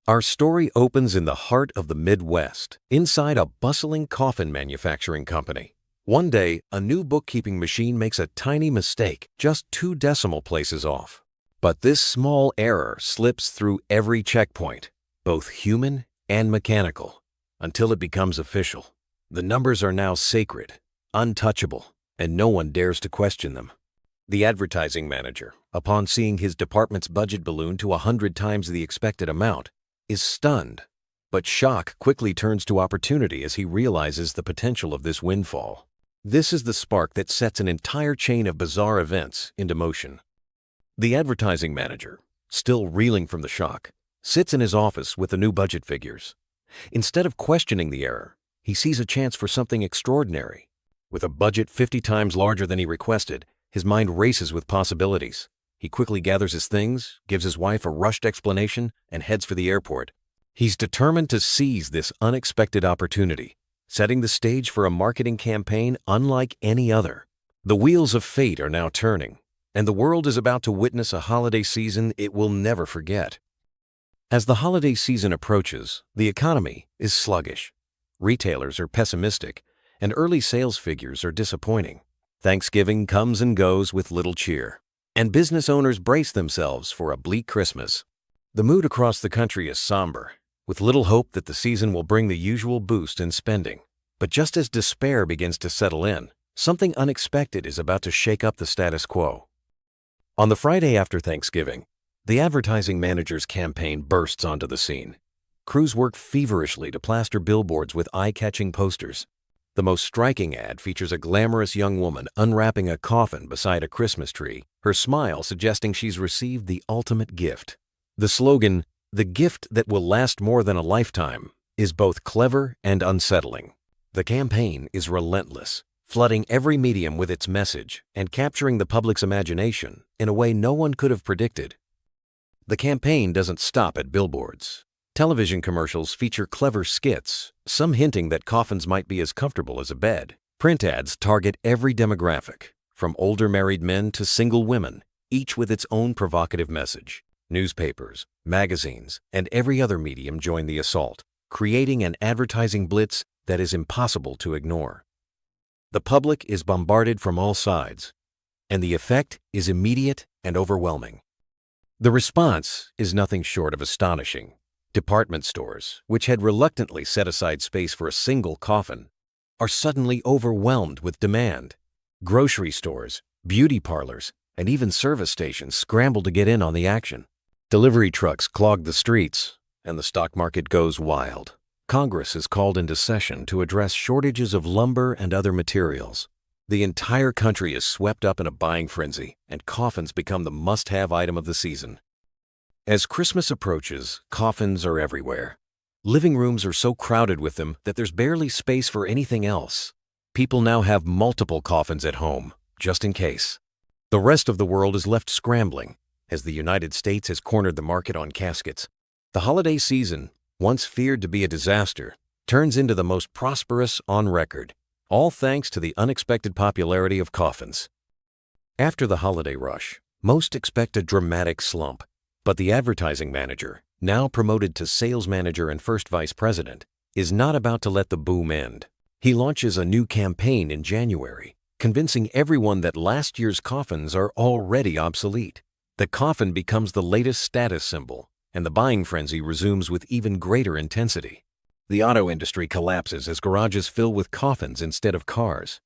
Our story opens in the heart of the Midwest, inside a bustling coffin manufacturing company. One day, a new bookkeeping machine makes a tiny mistake, just 2 decimal places off. But this small error slips through every checkpoint, both human and mechanical, until it becomes official. The numbers are now sacred, untouchable, and no one dares to question them. The advertising manager, upon seeing his department's budget balloon to 100 times the expected amount, is stunned. But shock quickly turns to opportunity as he realizes the potential of this windfall. This is the spark that sets an entire chain of bizarre events into motion. The advertising manager, still reeling from the shock, sits in his office with the new budget figures. Instead of questioning the error, he sees a chance for something extraordinary. With a budget 50 times larger than he requested, his mind races with possibilities. He quickly gathers his things, gives his wife a rushed explanation, and heads for the airport. He's determined to seize this unexpected opportunity, setting the stage for a marketing campaign unlike any other. The wheels of fate are now turning, and the world is about to witness a holiday season it will never forget. As the holiday season approaches, the economy is sluggish. Retailers are pessimistic, and early sales figures are disappointing. Thanksgiving comes and goes with little cheer, and business owners brace themselves for a bleak Christmas. The mood across the country is somber, with little hope that the season will bring the usual boost in spending. But just as despair begins to settle in, something unexpected is about to shake up the status quo. On the Friday after Thanksgiving, the advertising manager's campaign bursts onto the scene. Crews work feverishly to plaster billboards with eye-catching posters. The most striking ad features a glamorous young woman unwrapping a coffin beside a Christmas tree, her smile suggesting she's received the ultimate gift. The slogan, "The gift that will last more than a lifetime," is both clever and unsettling. The campaign is relentless, flooding every medium with its message and capturing the public's imagination in a way no one could have predicted. The campaign doesn't stop at billboards. Television commercials feature clever skits, some hinting that coffins might be as comfortable as a bed. Print ads target every demographic, from older married men to single women, each with its own provocative message. Newspapers, magazines, and every other medium join the assault, creating an advertising blitz that is impossible to ignore. The public is bombarded from all sides, and the effect is immediate and overwhelming. The response is nothing short of astonishing. Department stores, which had reluctantly set aside space for a single coffin, are suddenly overwhelmed with demand. Grocery stores, beauty parlors, and even service stations scramble to get in on the action. Delivery trucks clog the streets, and the stock market goes wild. Congress is called into session to address shortages of lumber and other materials. The entire country is swept up in a buying frenzy, and coffins become the must-have item of the season. As Christmas approaches, coffins are everywhere. Living rooms are so crowded with them that there's barely space for anything else. People now have multiple coffins at home, just in case. The rest of the world is left scrambling, as the United States has cornered the market on caskets. The holiday season, once feared to be a disaster, turns into the most prosperous on record, all thanks to the unexpected popularity of coffins. After the holiday rush, most expect a dramatic slump. But the advertising manager, now promoted to sales manager and first vice president, is not about to let the boom end. He launches a new campaign in January, convincing everyone that last year's coffins are already obsolete. The coffin becomes the latest status symbol, and the buying frenzy resumes with even greater intensity. The auto industry collapses as garages fill with coffins instead of cars.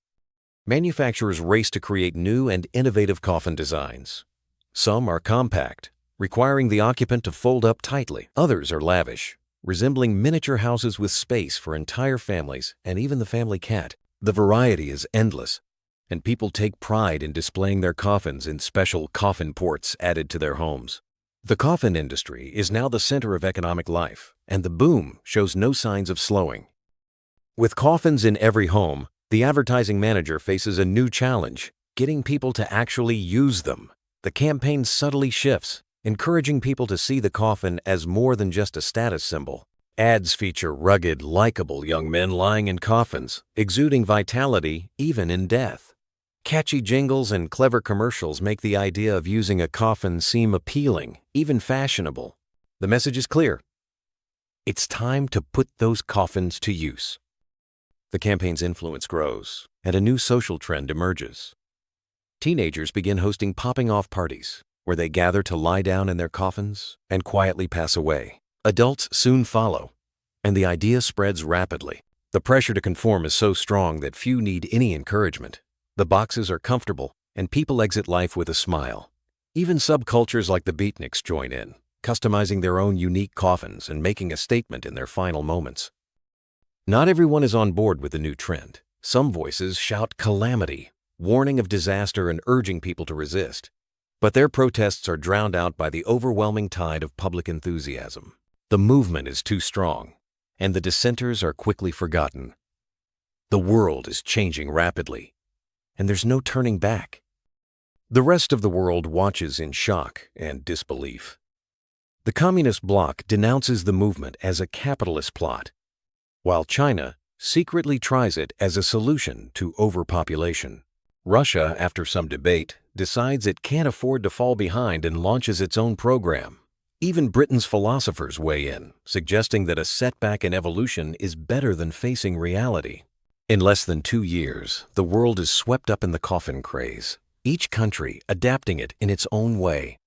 Manufacturers race to create new and innovative coffin designs. Some are compact, requiring the occupant to fold up tightly. Others are lavish, resembling miniature houses with space for entire families and even the family cat. The variety is endless, and people take pride in displaying their coffins in special coffin ports added to their homes. The coffin industry is now the center of economic life, and the boom shows no signs of slowing. With coffins in every home, the advertising manager faces a new challenge: getting people to actually use them. The campaign subtly shifts, encouraging people to see the coffin as more than just a status symbol. Ads feature rugged, likable young men lying in coffins, exuding vitality even in death. Catchy jingles and clever commercials make the idea of using a coffin seem appealing, even fashionable. The message is clear: It's time to put those coffins to use. The campaign's influence grows, and a new social trend emerges. Teenagers begin hosting popping-off parties, where they gather to lie down in their coffins and quietly pass away. Adults soon follow, and the idea spreads rapidly. The pressure to conform is so strong that few need any encouragement. The boxes are comfortable, and people exit life with a smile. Even subcultures like the beatniks join in, customizing their own unique coffins and making a statement in their final moments. Not everyone is on board with the new trend. Some voices shout calamity, warning of disaster and urging people to resist. But their protests are drowned out by the overwhelming tide of public enthusiasm. The movement is too strong, and the dissenters are quickly forgotten. The world is changing rapidly, and there's no turning back. The rest of the world watches in shock and disbelief. The communist bloc denounces the movement as a capitalist plot, while China secretly tries it as a solution to overpopulation. Russia, after some debate, decides it can't afford to fall behind and launches its own program. Even Britain's philosophers weigh in, suggesting that a setback in evolution is better than facing reality. In less than 2 years, the world is swept up in the coffin craze, each country adapting it in its own way.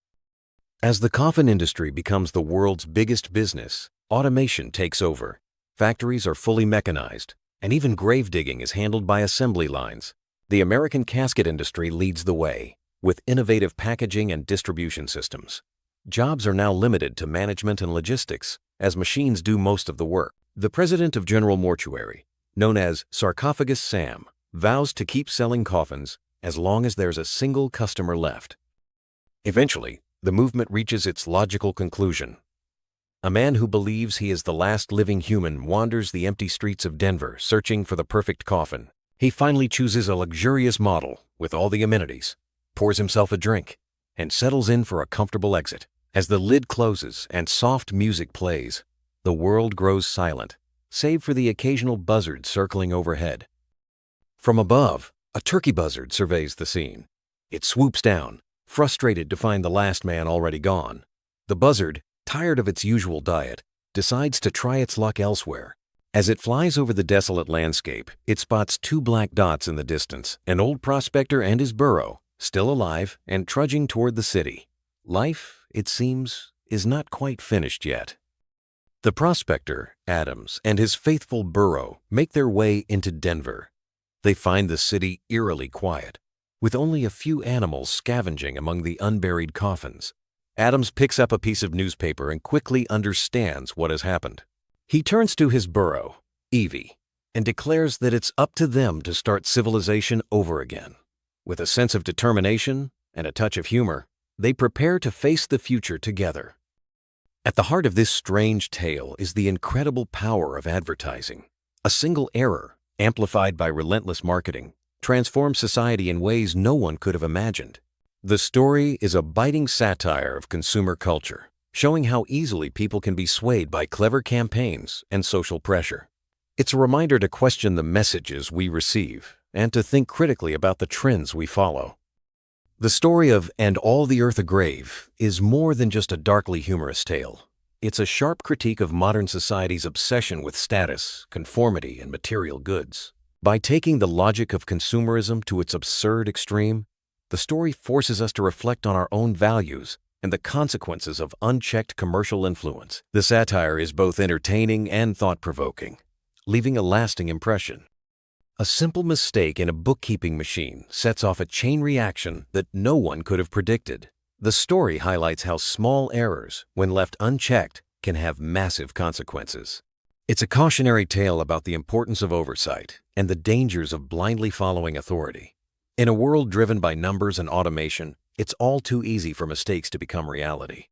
As the coffin industry becomes the world's biggest business, automation takes over. Factories are fully mechanized, and even grave digging is handled by assembly lines. The American casket industry leads the way, with innovative packaging and distribution systems. Jobs are now limited to management and logistics, as machines do most of the work. The president of General Mortuary, known as Sarcophagus Sam, vows to keep selling coffins as long as there's a single customer left. Eventually, the movement reaches its logical conclusion. A man who believes he is the last living human wanders the empty streets of Denver searching for the perfect coffin. He finally chooses a luxurious model with all the amenities, pours himself a drink, and settles in for a comfortable exit. As the lid closes and soft music plays, the world grows silent, save for the occasional buzzard circling overhead. From above, a turkey buzzard surveys the scene. It swoops down, frustrated to find the last man already gone. The buzzard, tired of its usual diet, decides to try its luck elsewhere. As it flies over the desolate landscape, it spots 2 black dots in the distance, an old prospector and his burro, still alive and trudging toward the city. Life, it seems, is not quite finished yet. The prospector, Adams, and his faithful burro make their way into Denver. They find the city eerily quiet, with only a few animals scavenging among the unburied coffins. Adams picks up a piece of newspaper and quickly understands what has happened. He turns to his burro, Evie, and declares that it's up to them to start civilization over again. With a sense of determination and a touch of humor, they prepare to face the future together. At the heart of this strange tale is the incredible power of advertising. A single error, amplified by relentless marketing, transforms society in ways no one could have imagined. The story is a biting satire of consumer culture, showing how easily people can be swayed by clever campaigns and social pressure. It's a reminder to question the messages we receive and to think critically about the trends we follow. The story of "And All the Earth a Grave" is more than just a darkly humorous tale. It's a sharp critique of modern society's obsession with status, conformity, and material goods. By taking the logic of consumerism to its absurd extreme, the story forces us to reflect on our own values and the consequences of unchecked commercial influence. The satire is both entertaining and thought-provoking, leaving a lasting impression. A simple mistake in a bookkeeping machine sets off a chain reaction that no one could have predicted. The story highlights how small errors, when left unchecked, can have massive consequences. It's a cautionary tale about the importance of oversight and the dangers of blindly following authority. In a world driven by numbers and automation, it's all too easy for mistakes to become reality.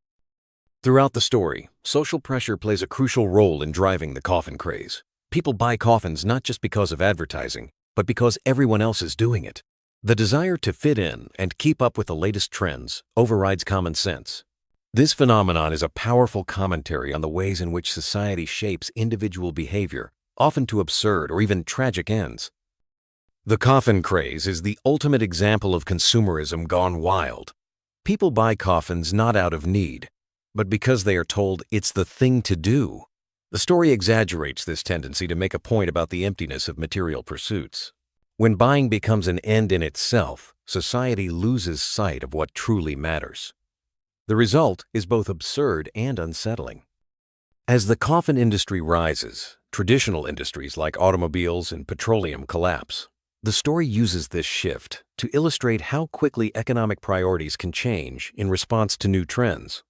Throughout the story, social pressure plays a crucial role in driving the coffin craze. People buy coffins not just because of advertising, but because everyone else is doing it. The desire to fit in and keep up with the latest trends overrides common sense. This phenomenon is a powerful commentary on the ways in which society shapes individual behavior, often to absurd or even tragic ends. The coffin craze is the ultimate example of consumerism gone wild. People buy coffins not out of need, but because they are told it's the thing to do. The story exaggerates this tendency to make a point about the emptiness of material pursuits. When buying becomes an end in itself, society loses sight of what truly matters. The result is both absurd and unsettling. As the coffin industry rises, traditional industries like automobiles and petroleum collapse. The story uses this shift to illustrate how quickly economic priorities can change in response to new trends.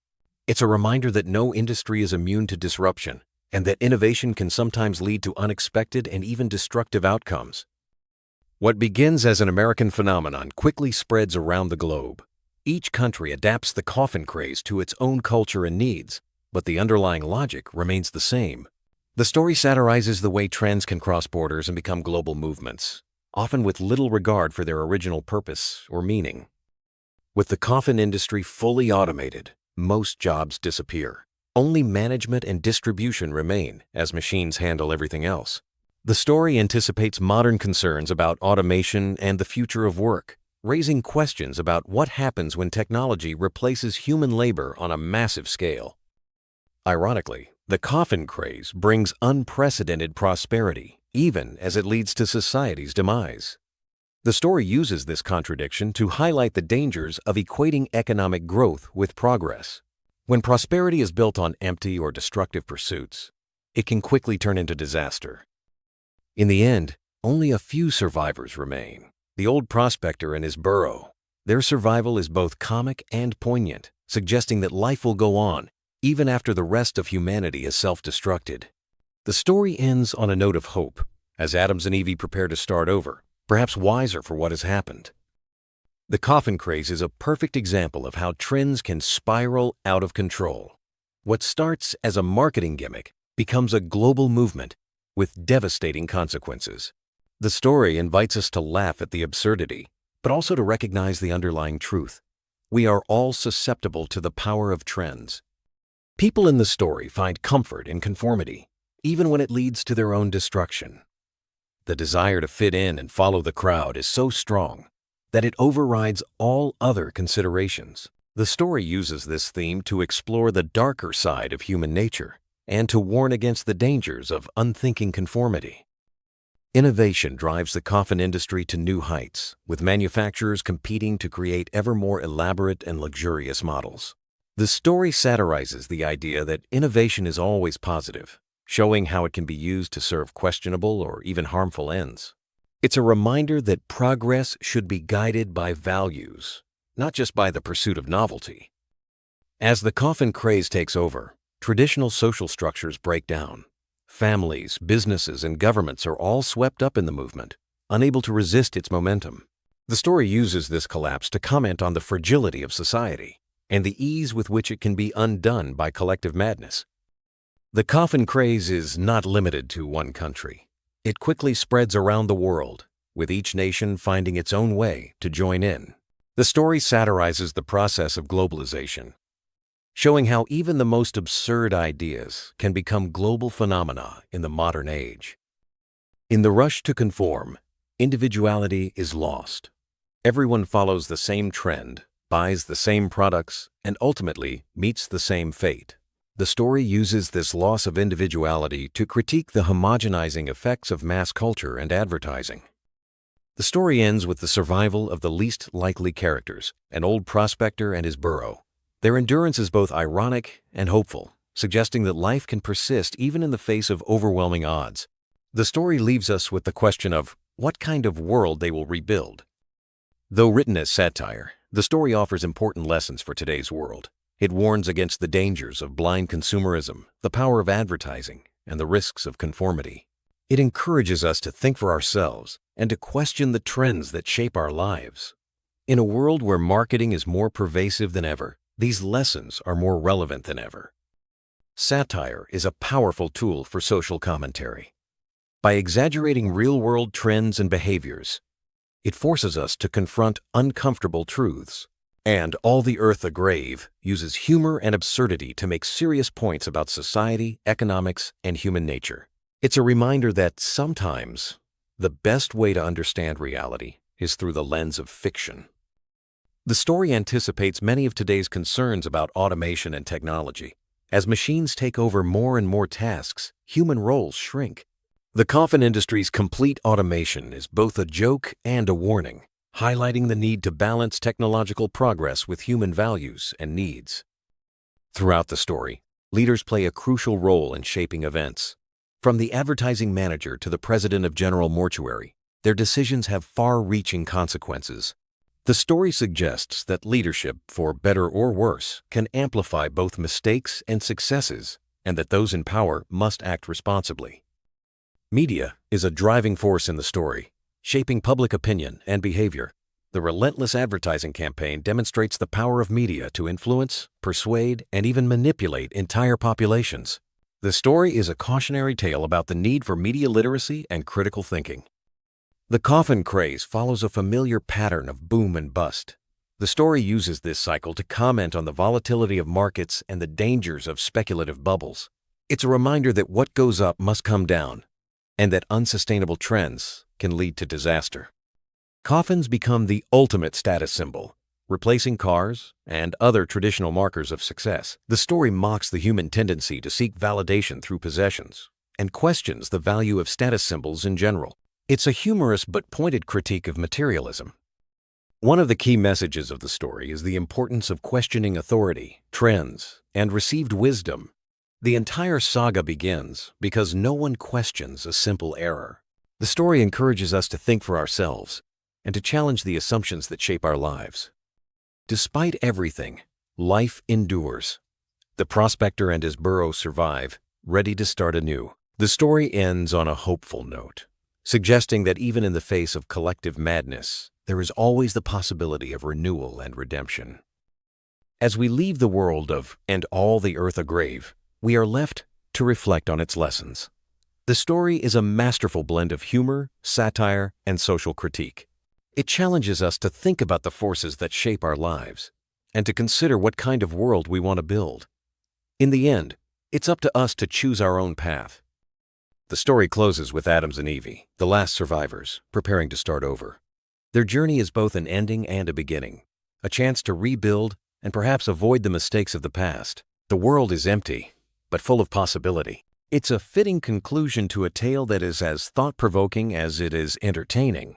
It's a reminder that no industry is immune to disruption, and that innovation can sometimes lead to unexpected and even destructive outcomes. What begins as an American phenomenon quickly spreads around the globe. Each country adapts the coffin craze to its own culture and needs, but the underlying logic remains the same. The story satirizes the way trends can cross borders and become global movements, often with little regard for their original purpose or meaning. With the coffin industry fully automated, most jobs disappear. Only management and distribution remain, as machines handle everything else. The story anticipates modern concerns about automation and the future of work, raising questions about what happens when technology replaces human labor on a massive scale. Ironically, the coffin craze brings unprecedented prosperity, even as it leads to society's demise. The story uses this contradiction to highlight the dangers of equating economic growth with progress. When prosperity is built on empty or destructive pursuits, it can quickly turn into disaster. In the end, only a few survivors remain. The old prospector and his burro. Their survival is both comic and poignant, suggesting that life will go on, even after the rest of humanity is self-destructed. The story ends on a note of hope, as Adams and Evie prepare to start over, perhaps wiser for what has happened. The coffin craze is a perfect example of how trends can spiral out of control. What starts as a marketing gimmick becomes a global movement with devastating consequences. The story invites us to laugh at the absurdity, but also to recognize the underlying truth. We are all susceptible to the power of trends. People in the story find comfort in conformity, even when it leads to their own destruction. The desire to fit in and follow the crowd is so strong that it overrides all other considerations. The story uses this theme to explore the darker side of human nature and to warn against the dangers of unthinking conformity. Innovation drives the coffin industry to new heights, with manufacturers competing to create ever more elaborate and luxurious models. The story satirizes the idea that innovation is always positive, showing how it can be used to serve questionable or even harmful ends. It's a reminder that progress should be guided by values, not just by the pursuit of novelty. As the coffin craze takes over, traditional social structures break down. Families, businesses, and governments are all swept up in the movement, unable to resist its momentum. The story uses this collapse to comment on the fragility of society and the ease with which it can be undone by collective madness. The coffin craze is not limited to one country. It quickly spreads around the world, with each nation finding its own way to join in. The story satirizes the process of globalization, showing how even the most absurd ideas can become global phenomena in the modern age. In the rush to conform, individuality is lost. Everyone follows the same trend, buys the same products, and ultimately meets the same fate. The story uses this loss of individuality to critique the homogenizing effects of mass culture and advertising. The story ends with the survival of the least likely characters, an old prospector and his burro. Their endurance is both ironic and hopeful, suggesting that life can persist even in the face of overwhelming odds. The story leaves us with the question of what kind of world they will rebuild. Though written as satire, the story offers important lessons for today's world. It warns against the dangers of blind consumerism, the power of advertising, and the risks of conformity. It encourages us to think for ourselves and to question the trends that shape our lives. In a world where marketing is more pervasive than ever, these lessons are more relevant than ever. Satire is a powerful tool for social commentary. By exaggerating real-world trends and behaviors, it forces us to confront uncomfortable truths. And All the Earth a Grave uses humor and absurdity to make serious points about society, economics, and human nature. It's a reminder that sometimes the best way to understand reality is through the lens of fiction. The story anticipates many of today's concerns about automation and technology. As machines take over more and more tasks, human roles shrink. The coffin industry's complete automation is both a joke and a warning, highlighting the need to balance technological progress with human values and needs. Throughout the story, leaders play a crucial role in shaping events. From the advertising manager to the president of General Mortuary, their decisions have far-reaching consequences. The story suggests that leadership, for better or worse, can amplify both mistakes and successes, and that those in power must act responsibly. Media is a driving force in the story, shaping public opinion and behavior. The relentless advertising campaign demonstrates the power of media to influence, persuade, and even manipulate entire populations. The story is a cautionary tale about the need for media literacy and critical thinking. The coffin craze follows a familiar pattern of boom and bust. The story uses this cycle to comment on the volatility of markets and the dangers of speculative bubbles. It's a reminder that what goes up must come down, and that unsustainable trends can lead to disaster. Coffins become the ultimate status symbol, replacing cars and other traditional markers of success. The story mocks the human tendency to seek validation through possessions and questions the value of status symbols in general. It's a humorous but pointed critique of materialism. One of the key messages of the story is the importance of questioning authority, trends, and received wisdom. The entire saga begins because no one questions a simple error. The story encourages us to think for ourselves and to challenge the assumptions that shape our lives. Despite everything, life endures. The prospector and his burro survive, ready to start anew. The story ends on a hopeful note, suggesting that even in the face of collective madness, there is always the possibility of renewal and redemption. As we leave the world of "and all the earth a grave," we are left to reflect on its lessons. The story is a masterful blend of humor, satire, and social critique. It challenges us to think about the forces that shape our lives and to consider what kind of world we want to build. In the end, it's up to us to choose our own path. The story closes with Adams and Evie, the last survivors, preparing to start over. Their journey is both an ending and a beginning, a chance to rebuild and perhaps avoid the mistakes of the past. The world is empty, but full of possibility. It's a fitting conclusion to a tale that is as thought-provoking as it is entertaining.